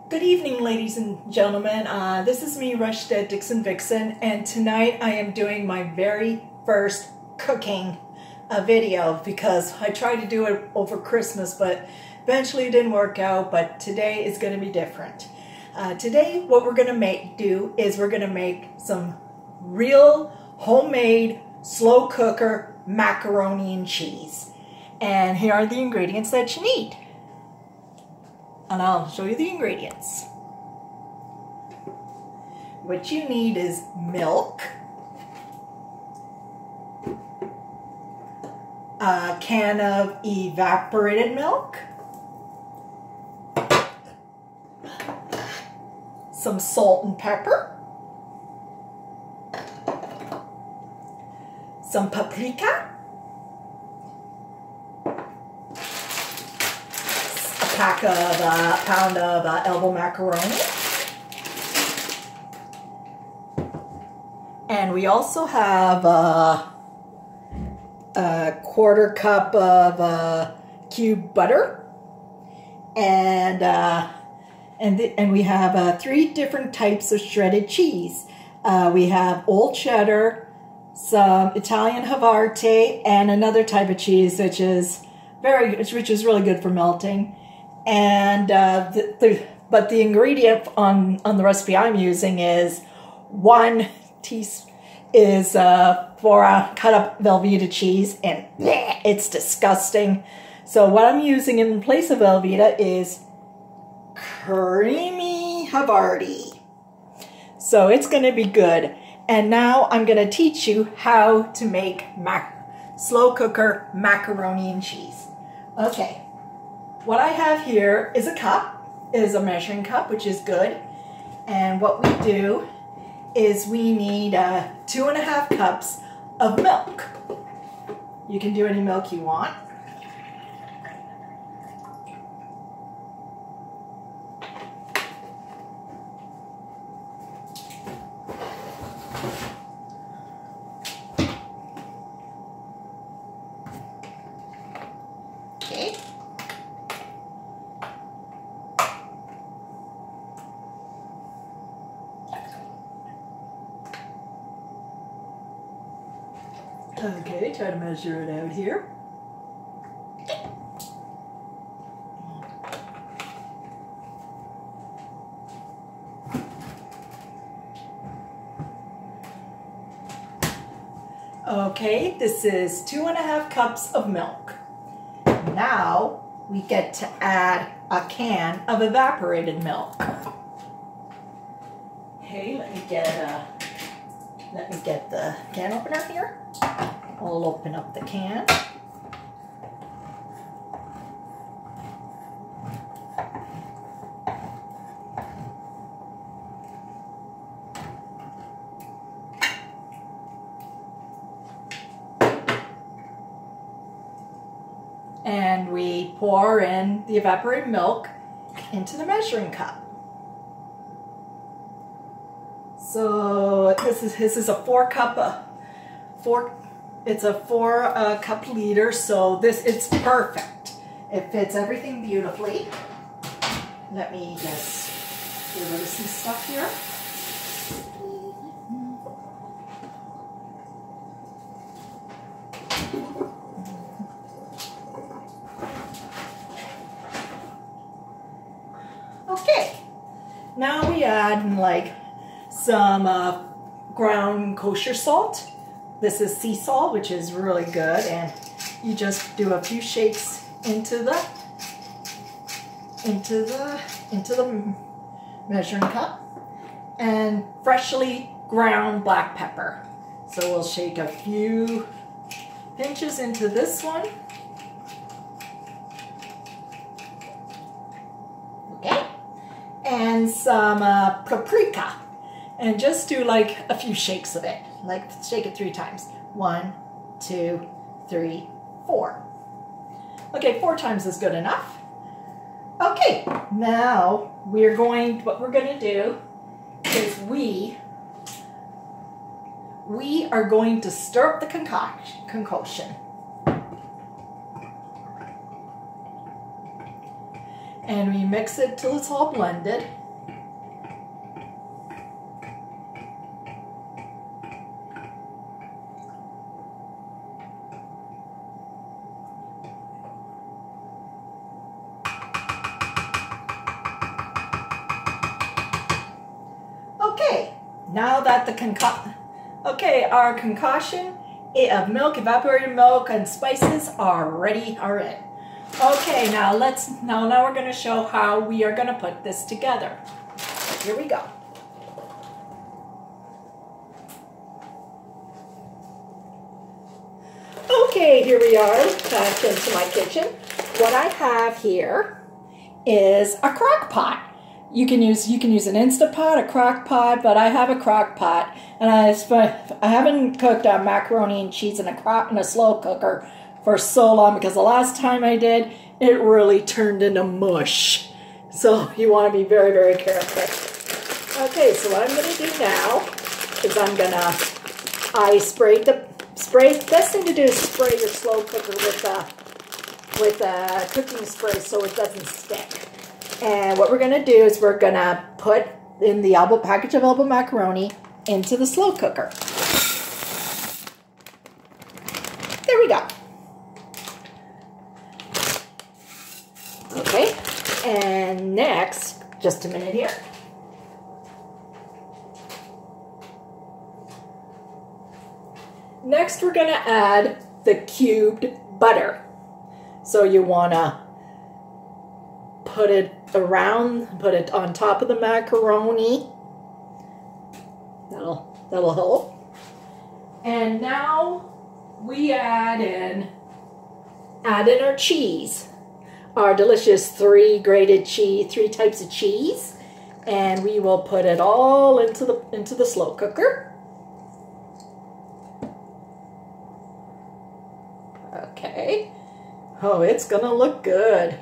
Good evening, ladies and gentlemen. This is me, Rushstead Dixon Vixen, and tonight I am doing my very first cooking video because I tried to do it over Christmas, but eventually it didn't work out, but today is going to be different. Today, what we're going to do is we're going to make some real homemade slow cooker macaroni and cheese. And here are the ingredients that you need. And I'll show you the ingredients. What you need is milk, a can of evaporated milk, some salt and pepper, some paprika, a pound of elbow macaroni, and we also have a quarter cup of cube butter, and we have 3 different types of shredded cheese. We have old cheddar, some Italian Havarti, and another type of cheese which is really good for melting. And but the ingredient on the recipe I'm using is 1 teaspoon for a cut up Velveeta cheese, and it's disgusting. So what I'm using in place of Velveeta is creamy Havarti. So it's going to be good. And now I'm going to teach you how to make slow cooker macaroni and cheese. Okay. What I have here is a measuring cup, which is good. And what we do is we need 2½ cups of milk. You can do any milk you want. Okay. Okay, try to measure it out here. Okay, this is 2½ cups of milk. Now we get to add a can of evaporated milk. Okay, let me get the can opener here. I'll open up the can. And we pour in the evaporated milk into the measuring cup. So this is a 4 cup liter, so it's perfect. It fits everything beautifully. Let me just get rid of some stuff here. Okay, now we add like some ground kosher salt. This is sea salt, which is really good, and you just do a few shakes into the measuring cup, and freshly ground black pepper. So we'll shake a few pinches into this one. Okay, and some paprika. And just do like a few shakes of it. Like shake it 3 times. 1, 2, 3, 4. Okay, 4 times is good enough. Okay, now what we're going to do is we are going to stir up the concoction. And we mix it till it's all blended. Okay, now that our concoction of milk, evaporated milk, and spices are in. Okay, now we're going to show how we are going to put this together. Here we go. Okay, here we are back into my kitchen. What I have here is a crock pot. You can use an Instapot, a crock pot, but I have a crock pot, and I haven't cooked macaroni and cheese in a slow cooker for so long, because the last time I did, it really turned into mush. So you want to be very, very careful. Okay, so what I'm going to do now is best thing to do is spray your slow cooker with a cooking spray so it doesn't stick. And what we're going to do is we're going to put in the package of elbow macaroni into the slow cooker. There we go. Okay, and next, just a minute here. Next, we're going to add the cubed butter. So you want to put it on top of the macaroni. That'll help. And now we add in our cheese. Our delicious three types of cheese, and we will put it all into the slow cooker. Okay. Oh, it's gonna look good.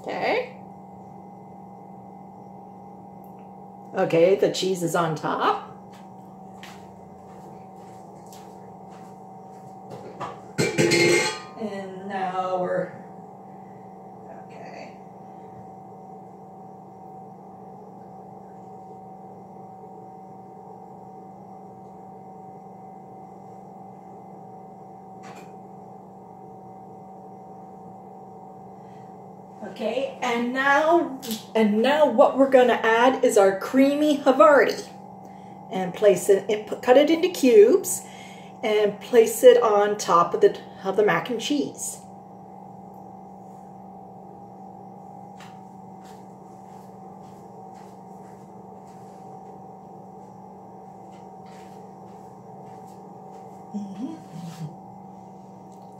Okay. Okay, the cheese is on top. And now okay. Okay, and now what we're going to add is our creamy Havarti, and cut it into cubes, and place it on top of the mac and cheese.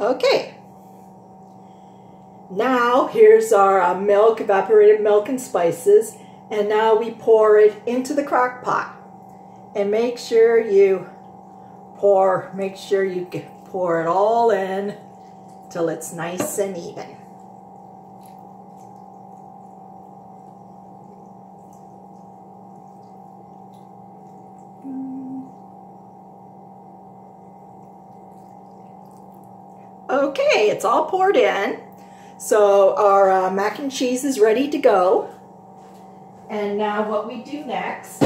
Okay. Now here's our evaporated milk and spices, and now we pour it into the crock pot. And make sure you pour it all in till it's nice and even. Okay, it's all poured in. So our mac and cheese is ready to go. And now what we do next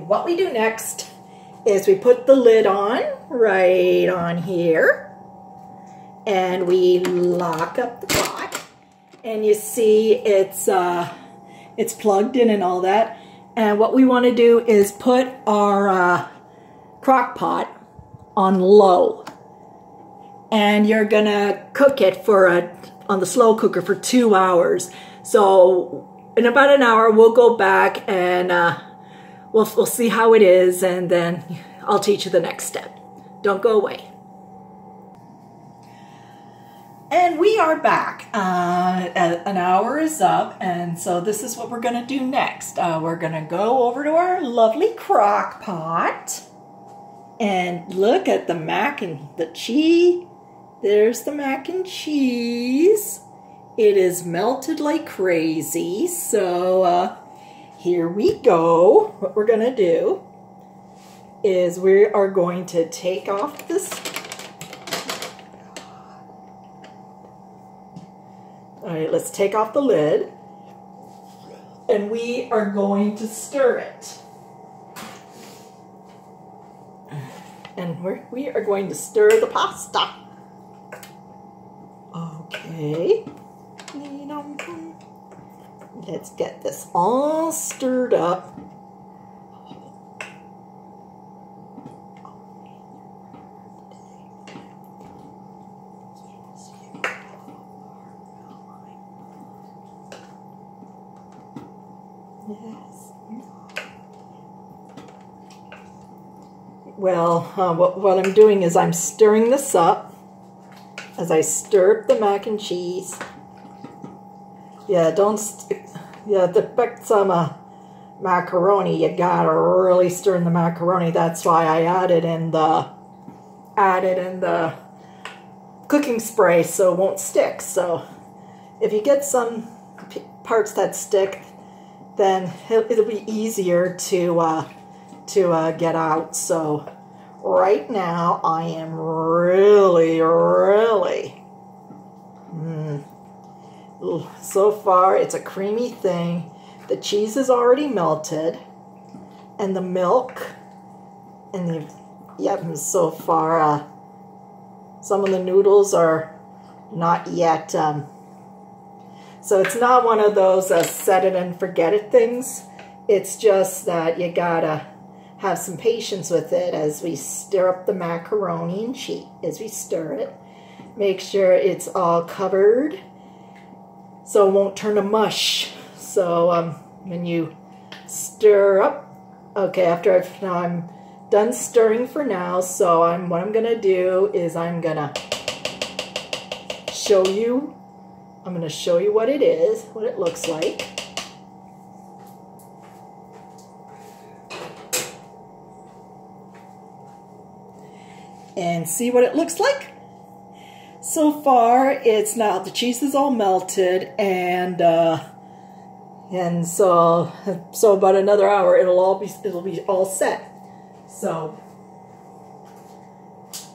what we do next is we put the lid on right on here, and we lock up the pot, and you see it's plugged in and all that. And what we want to do is put our crock pot on low, and you're gonna cook it on the slow cooker for 2 hours. So in about an hour, we'll go back and we'll see how it is, and then I'll teach you the next step. Don't go away. And we are back. An hour is up, and so this is what we're going to do next. We're going to go over to our lovely crock pot and look at the mac and the cheese There's the mac and cheese. It is melted like crazy. So here we go. What we're going to do is we are going to take off this. All right, let's take off the lid. And we are going to stir it. And we are going to stir the pasta. Okay. Let's get this all stirred up. Yes. Well, what I'm doing is I'm stirring this up as I stir up the mac and cheese. Yeah, to pick some macaroni, you gotta really stir in the macaroni. That's why I added in the cooking spray so it won't stick. So if you get some parts that stick, then it'll be easier to get out. So right now I am really so far it's a creamy thing. The cheese is already melted, and the milk, and so far some of the noodles are not yet. So it's not one of those set it and forget it things. It's just that you gotta have some patience with it as we stir up the macaroni and cheese. As we stir it, make sure it's all covered so it won't turn to mush. So when you stir up, okay, after I'm done stirring for now, so what I'm gonna do is I'm gonna show you what it is, what it looks like. And see what it looks like. So far, it's now the cheese is all melted, and so about another hour it'll be all set. So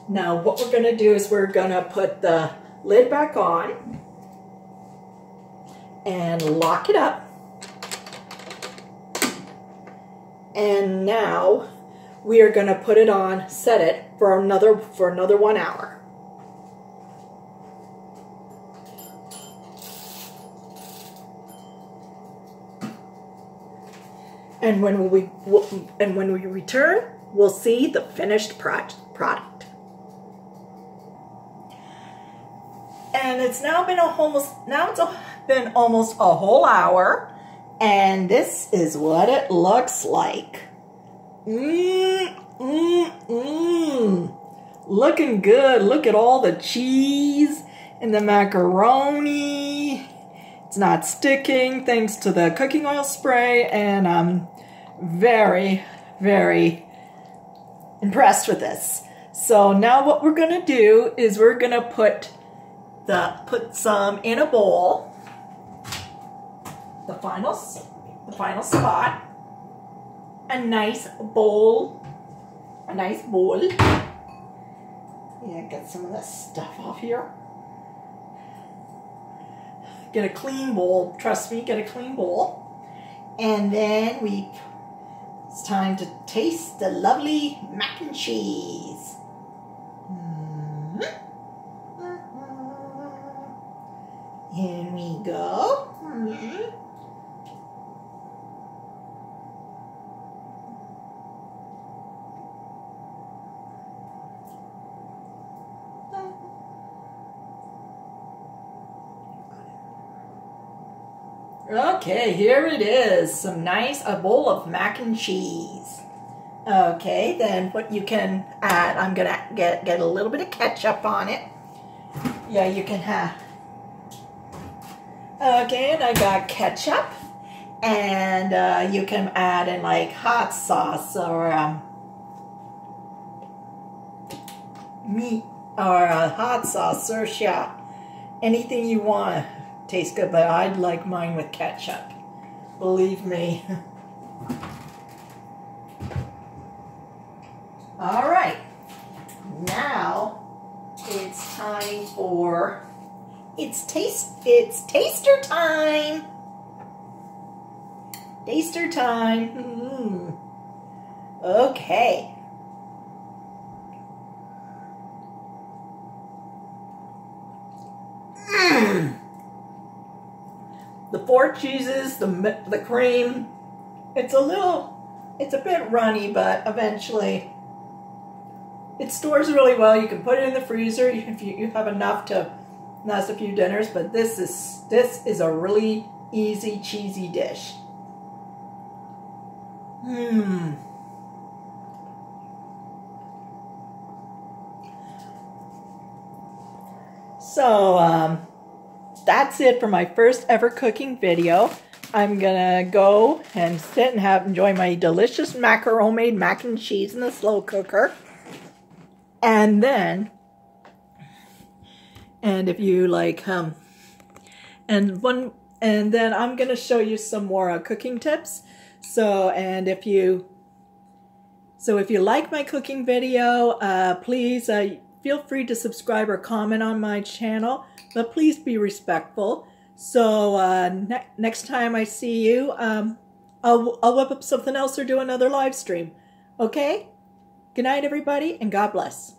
now what we're gonna do is we're gonna put the lid back on and lock it up. And now we are going to put it on, set it for another 1 hour. And when we return, we'll see the finished product. And it's now been almost a whole hour, and this is what it looks like. Looking good. Look at all the cheese and the macaroni. It's not sticking thanks to the cooking oil spray, and I'm very impressed with this. So now what we're gonna do is we're gonna put some in a bowl. The final spot. A nice bowl. Yeah, get some of this stuff off here. Get a clean bowl. Trust me, get a clean bowl. And then it's time to taste the lovely mac and cheese. Here we go. Okay, here it is. A bowl of mac and cheese. Okay, then what you can add, I'm gonna get a little bit of ketchup on it. Yeah, you can have. Okay, and I got ketchup, and you can add in like hot sauce or meat or a hot sauce, sriracha, anything you want tastes good, but I'd like mine with ketchup. Believe me. All right, now it's time for, it's taster time. Taster time. Okay. The 4 cheeses, the cream, it's a bit runny, but eventually it stores really well. You can put it in the freezer if you have enough to last a few dinners, but this is a really easy, cheesy dish. So, that's it for my first ever cooking video. I'm gonna go and sit and enjoy my delicious homemade mac and cheese in the slow cooker. And then, if you like, and then I'm gonna show you some more cooking tips. So if you like my cooking video, please feel free to subscribe or comment on my channel, but please be respectful. So next time I see you, I'll whip up something else or do another live stream. Okay? Good night, everybody, and God bless.